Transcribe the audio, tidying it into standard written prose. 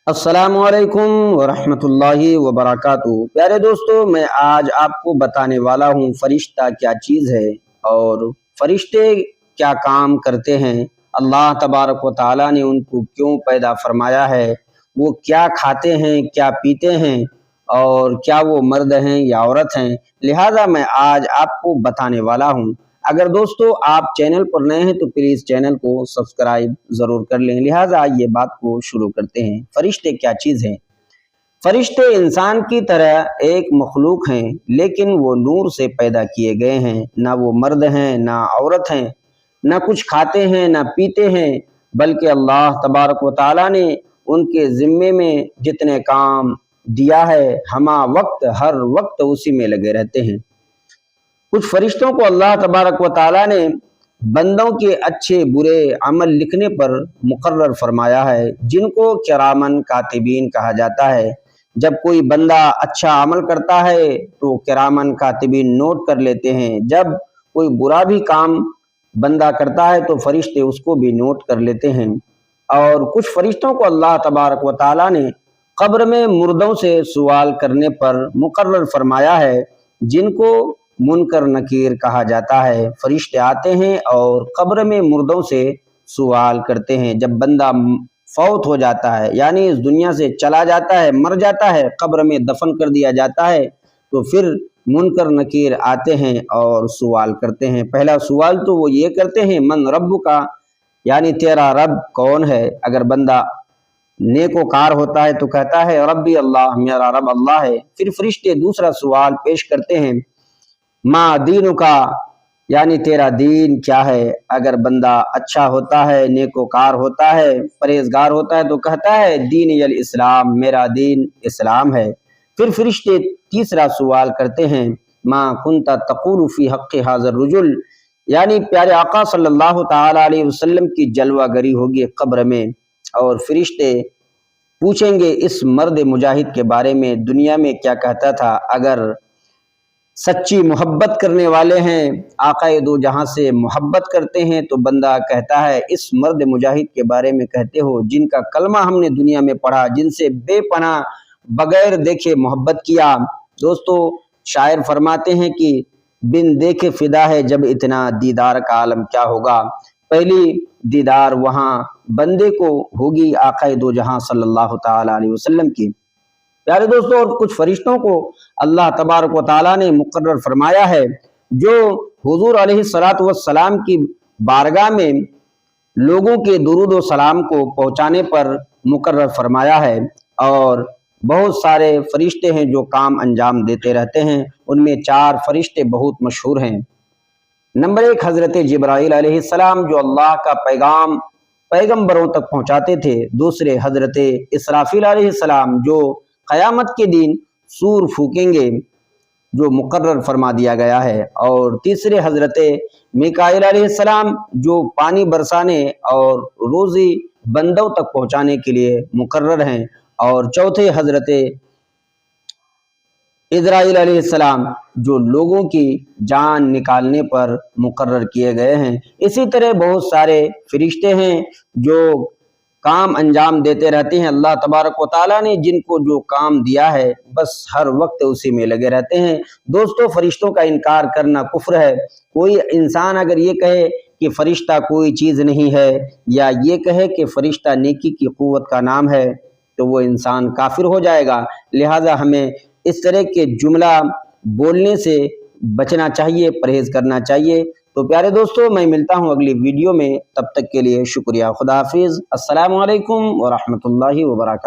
अस्सलामु अलैकुम वरहमतुल्लाहि वबरकातुहू। प्यारे दोस्तों, मैं आज आपको बताने वाला हूँ फरिश्ता क्या चीज़ है और फरिश्ते क्या काम करते हैं। अल्लाह तबारक व तआला ने उनको क्यों पैदा फरमाया है, वो क्या खाते हैं, क्या पीते हैं और क्या वो मर्द हैं या औरत हैं। लिहाजा मैं आज आपको बताने वाला हूँ। अगर दोस्तों आप चैनल पर नए हैं तो प्लीज़ चैनल को सब्सक्राइब ज़रूर कर लें। लिहाजा ये बात को शुरू करते हैं। फरिश्ते क्या चीज़ हैं? फरिश्ते इंसान की तरह एक मखलूक हैं, लेकिन वो नूर से पैदा किए गए हैं। ना वो मर्द हैं, ना औरत हैं, ना कुछ खाते हैं, ना पीते हैं, बल्कि अल्लाह तबारक व तआला ने उनके ज़िम्मे में जितने काम दिया है, हर वक्त उसी में लगे रहते हैं। कुछ फरिश्तों को अल्लाह तबारक व तआला ने बंदों के अच्छे बुरे अमल लिखने पर मुकर्रर फरमाया है, जिनको किरामन कातिबीन कहा जाता है। जब कोई बंदा अच्छा अमल करता है तो किरामन कातिबीन नोट कर लेते हैं। जब कोई बुरा भी काम बंदा करता है तो फरिश्ते उसको भी नोट कर लेते हैं। और कुछ फरिश्तों को अल्लाह तबारक व तआला ने कब्र में मुर्दों से सवाल करने पर मुकर्रर फरमाया है, जिनको मुनकर नकीर कहा जाता है। फरिश्ते आते हैं और कब्र में मुर्दों से सवाल करते हैं। जब बंदा फौत हो जाता है, यानी इस दुनिया से चला जाता है, मर जाता है, कब्र में दफन कर दिया जाता है, तो फिर मुनकर नकीर आते हैं और सवाल करते हैं। पहला सवाल तो वो ये करते हैं, मन रब्बुका, यानी तेरा रब कौन है। अगर बंदा नेकोकार होता है तो कहता है रब्बी अल्लाह, मेरा रब अल्लाह है। फिर फरिश्ते दूसरा सवाल पेश करते हैं, मा दीनु का, यानी तेरा दीन क्या है। अगर बंदा अच्छा होता है, नेकोकार होता है, परहेजगार होता है तो कहता है दीन यल इस्लाम, मेरा दीन इस्लाम है। फिर फरिश्ते तीसरा सवाल करते हैं, मा कुंता तक़ूलु फी हक़्क़ि हाज़र रुजुल, यानी प्यारे आका सल्लल्लाहु ताला अलैहि वसल्लम की जलवागरी होगी कब्र में। और फरिश्ते पूछेंगे इस मर्द मुजाहिद के बारे में, दुनिया में क्या कहता था। अगर सच्ची मोहब्बत करने वाले हैं, आकाए दो जहां से मोहब्बत करते हैं, तो बंदा कहता है इस मर्द मुजाहिद के बारे में कहते हो जिनका कलमा हमने दुनिया में पढ़ा, जिनसे बेपनाह बगैर देखे मोहब्बत किया। दोस्तों, शायर फरमाते हैं कि बिन देखे फिदा है जब इतना, दीदार का आलम क्या होगा। पहली दीदार वहाँ बंदे को होगी आकाए दो जहां सल्लल्लाहु ताला अलैहि वसल्लम की। प्यारे दोस्तों, और कुछ फरिश्तों को अल्लाह तबारक व तआला ने मुकर्रर फरमाया है, जो हुजूर अलैहिस्सलातु वस्सलाम की बारगाह में लोगों के दुरूद व सलाम को पहुंचाने पर मुकर्रर फरमाया है। और बहुत सारे फरिश्ते हैं जो काम अंजाम देते रहते हैं। उनमें 4 फरिश्ते बहुत मशहूर हैं। नंबर 1 हज़रत जिब्राइल अलैहिस्सलाम, जो अल्लाह का पैगाम पैगंबरों तक पहुंचाते थे। दूसरे हज़रत इसराफील अलैहिस्सलाम, जो क़यामत के दिन सूर फूकेंगे, जो मुकर्रर फरमा दिया गया है। और तीसरे हज़रत मीकाईल अलैहिस्सलाम, जो पानी बरसाने और रोज़ी बंदों तक पहुंचाने के लिए मुकर्रर हैं। और चौथे हज़रत इज़राइल अलैहिस्सलाम, जो लोगों की जान निकालने पर मुकर्रर किए गए हैं। इसी तरह बहुत सारे फरिश्ते हैं जो काम अंजाम देते रहते हैं। अल्लाह तबारक व तआला ने जिनको जो काम दिया है, बस हर वक्त उसी में लगे रहते हैं। दोस्तों, फरिश्तों का इनकार करना कुफ्र है। कोई इंसान अगर ये कहे कि फरिश्ता कोई चीज़ नहीं है, या ये कहे कि फरिश्ता नेकी की क़ुव्वत का नाम है, तो वो इंसान काफिर हो जाएगा। लिहाजा हमें इस तरह के जुमला बोलने से बचना चाहिए, परहेज करना चाहिए। तो प्यारे दोस्तों, मैं मिलता हूं अगली वीडियो में, तब तक के लिए शुक्रिया। खुदा हाफिज़। अस्सलामु अलैकुम व रहमतुल्लाहि व बरकातहू।